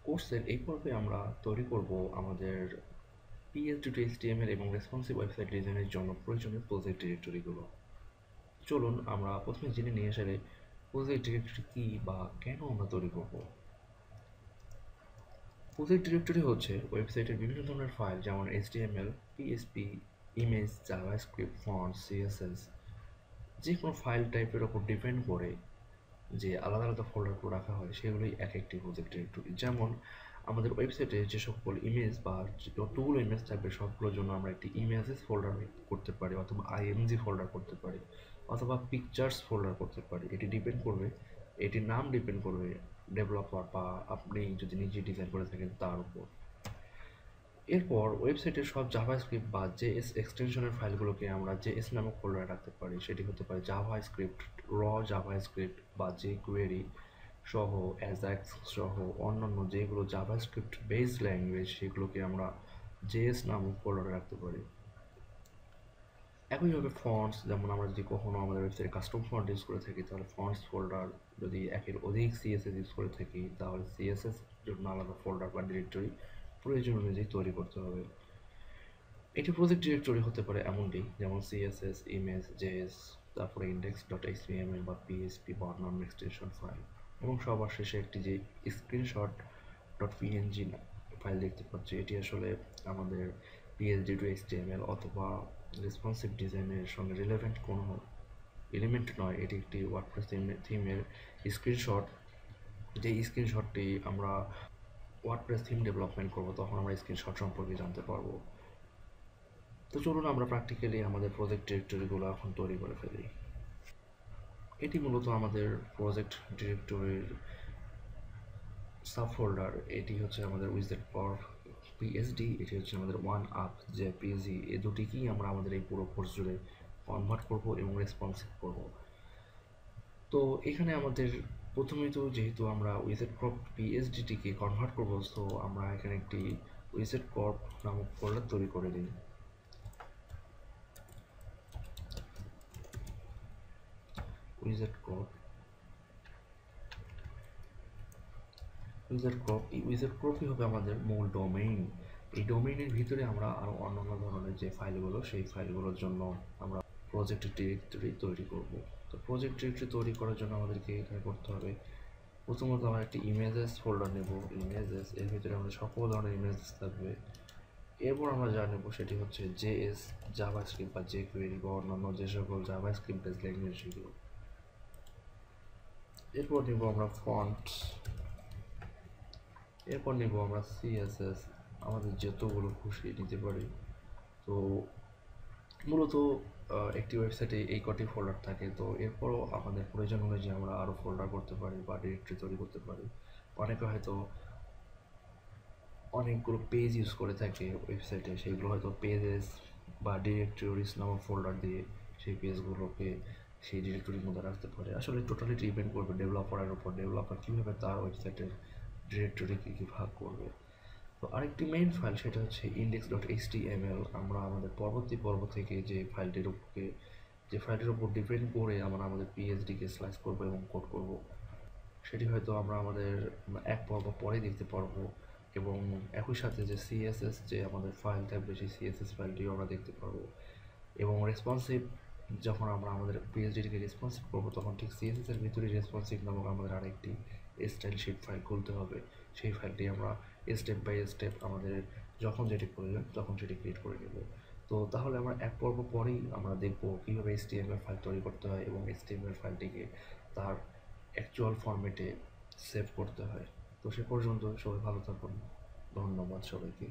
কোর্সের এই পর্বে আমরা তৈরি করব আমাদের PHP টু HTML এবং রেসপন্সিভ ওয়েবসাইট ডিজাইনের জন্য প্রয়োজনীয় প্রজেক্ট ডিরেক্টরিগুলো। চলুন আমরা প্রথমে জেনে নিয়ে আসলে প্রজেক্ট ডিরেক্টরি কী বা কেন আমরা তৈরি করব। প্রজেক্ট ডিরেক্টরি হচ্ছে ওয়েবসাইটের বিভিন্ন ধরনের ফাইল, যেমন HTML, PHP, image, JavaScript, font, CSS, যে কোনো ফাইল টাইপের ওপর ডিপেন্ড করে যে আলাদা আলাদা ফোল্ডারগুলো রাখা হয় সেগুলোই এক একটি প্রজেক্ট ডিরেক্টরি। যেমন আমাদের ওয়েবসাইটে যে সকল ইমেজ বা যতগুলো ইমেজ থাকবে সবগুলোর জন্য আমরা একটি ইমেজেস ফোল্ডার করতে পারি, অথবা IMG ফোল্ডার করতে পারি, অথবা পিকচার্স ফোল্ডার করতে পারি। এটি ডিপেন্ড করবে, এটির নাম ডিপেন্ড করবে ডেভেলপার বা আপনি যদি নিজে ডিজাইন করে থাকেন তার উপর। এরপর ওয়েবসাইটের সব জাভাস্ক্রিপ্ট বা জেএস এক্সটেনশনের ফাইলগুলোকে আমরা জেএস নামক ফোল্ডারে রাখতে পারি। সেটি হতে পারে জাভাস্ক্রিপ্ট, জাভাস্ক্রিপ্ট বা jQuery সহ, অ্যাজাক্স সহ অন্যান্য যেগুলো জাভাস্ক্রিপ্ট বেস ল্যাঙ্গুয়েজ সেগুলোকে আমরা জেএস নামক ফোল্ডারে রাখতে পারি। একইভাবে ফন্টস, যেমন আমরা যদি কখনো আমাদের ওয়েবসাইটে কাস্টম ফন্ট ইউজ করে থাকি তাহলে ফন্টস ফোল্ডার, যদি একের অধিক CSS ইউজ করে থাকি তাহলে CSS জন্য আলাদা ফোল্ডার বা ডিরেক্টরি প্রয়োজন অনুযায়ী তৈরি করতে হবে। এটি প্রজেক্ট ডিরেক্টরি হতে পারে এমনটি, যেমন CSS, ইমেজ, জেএস, তারপরে index.html বা PHP বা অন্যান্য এক্সটেনশন ফাইল, এবং সবার শেষে একটি যে screenshot.png ফাইল দেখতে পাচ্ছি, এটি আসলে আমাদের PHP টু HTML অথবা রেসপন্সিভ ডিজাইনের সঙ্গে রিলেভেন্ট কোনো এলিমেন্ট নয়, এটি একটি ওয়ার্ডপ্রেস থিমের স্ক্রিনশট। যে স্ক্রিনশটটি আমরা ওয়ার্ডপ্রেস থিম ডেভেলপমেন্ট করব তখন আমরা স্ক্রিনশট সম্পর্কে জানতে পারবো। তো চলুন আমরা প্র্যাকটিক্যালি আমাদের প্রজেক্ট ডিরেক্টরিগুলো এখন তৈরি করে ফেলি। এটি মূলত আমাদের প্রজেক্ট ডিরেক্টরির সাব ফোল্ডার। এটি হচ্ছে আমাদের উইজেট ফর PSD, এটি হচ্ছে আমাদের ওয়ান আপ জেপিজি। এই দুটিকেই আমরা আমাদের এই পুরো কোর্স জুড়ে কনভার্ট করব এবং রেসপন্সিভ করব। তো এখানে আমাদের প্রথমেই তো যেহেতু আমরা উইজেট কর্প PSDটিকে কনভার্ট করব, সো আমরা এখানে একটি উইজেট কর্প নামক ফোল্ডার তৈরি করে দিই। উইজেট কর্প উইজার্ড ক্রপই হবে আমাদের মূল ডোমেইন। এই ডোমেইনের ভিতরে আমরা আরও অন্যান্য ধরনের যে ফাইলগুলো সেই ফাইলগুলোর জন্য আমরা প্রজেক্ট ডিরেক্টরি তৈরি করব। তো প্রজেক্ট ডিরেক্টরি তৈরি করার জন্য আমাদেরকে এখানে করতে হবে, প্রথমত আমরা একটি ইমেজেস ফোল্ডার নেব। ইমেজেস এর ভিতরে আমাদের সকল ধরনের ইমেজেস থাকবে। এরপর আমরা যা নেব সেটি হচ্ছে জেএস, জাভাস্ক্রিপ্ট বা jQuery বা অন্যান্য যে সকল জাভাস্ক্রিপ্ট বেস ল্যাঙ্গুয়েজ সেগুলো। এরপর নেব আমরা ফন্ট, এরপর নিব আমরা CSS, আমাদের যতগুলো খুশি নিতে পারি। তো মূলত একটি ওয়েবসাইটে এই কটি ফোল্ডার থাকে। তো এরপরও আমাদের প্রয়োজন অনুযায়ী আমরা আরও ফোল্ডার করতে পারি বা ডিরেক্টরি তৈরি করতে পারি। অনেকে হয়তো অনেকগুলো পেজ ইউজ করে থাকে ওয়েবসাইটে, সেইগুলো হয়তো পেজেস বা ডিরেক্টরিজ নামক ফোল্ডার দিয়ে সেই পেজগুলোকে সেই ডিরেক্টরির মধ্যে রাখতে পারে। আসলে টোটালি ডিপেন্ড করবে ডেভেলপারের উপর, ডেভেলপার কীভাবে তার ওয়েবসাইটের ডিরেক্টরিকে কী ভাগ করবে। তো আরেকটি মেইন ফাইল সেটা হচ্ছে index.html। আমরা আমাদের পরবর্তী পর্ব থেকে যে ফাইলটির উপর ডিপেন্ড করে আমরা আমাদের পিএইচডিকে স্লাইস করবো এবং কোড করব, সেটি হয়তো আমরা আমাদের এক পর্ব পরে দেখতে পারবো। এবং একই সাথে যে CSS যে আমাদের ফাইল থাকবে সেই CSS ফাইলটিও আমরা দেখতে পারবো। এবং রেসপন্সিভ, যখন আমরা আমাদের পিএইচডিকে রেসপন্সিভ করবো তখন ঠিক CSS এর ভিতরে রেসপন্সিভ নামক আমাদের আরেকটি স্টাইল শিট ফাইল খুলতে হবে। সেই ফাইলটি আমরা স্টেপ বাই স্টেপ আমাদের যখন যেটি প্রয়োজন তখন সেটি ক্রিয়েট করে নেব। তো তাহলে আমরা এক পর্ব পরেই আমরা দেখব কীভাবে HTML ফাইল তৈরি করতে হয় এবং HTML ফাইলটিকে তার অ্যাকচুয়াল ফরম্যাটে সেভ করতে হয়। তো সে পর্যন্ত সবাই ভালো থাকুন, ধন্যবাদ সবাইকে।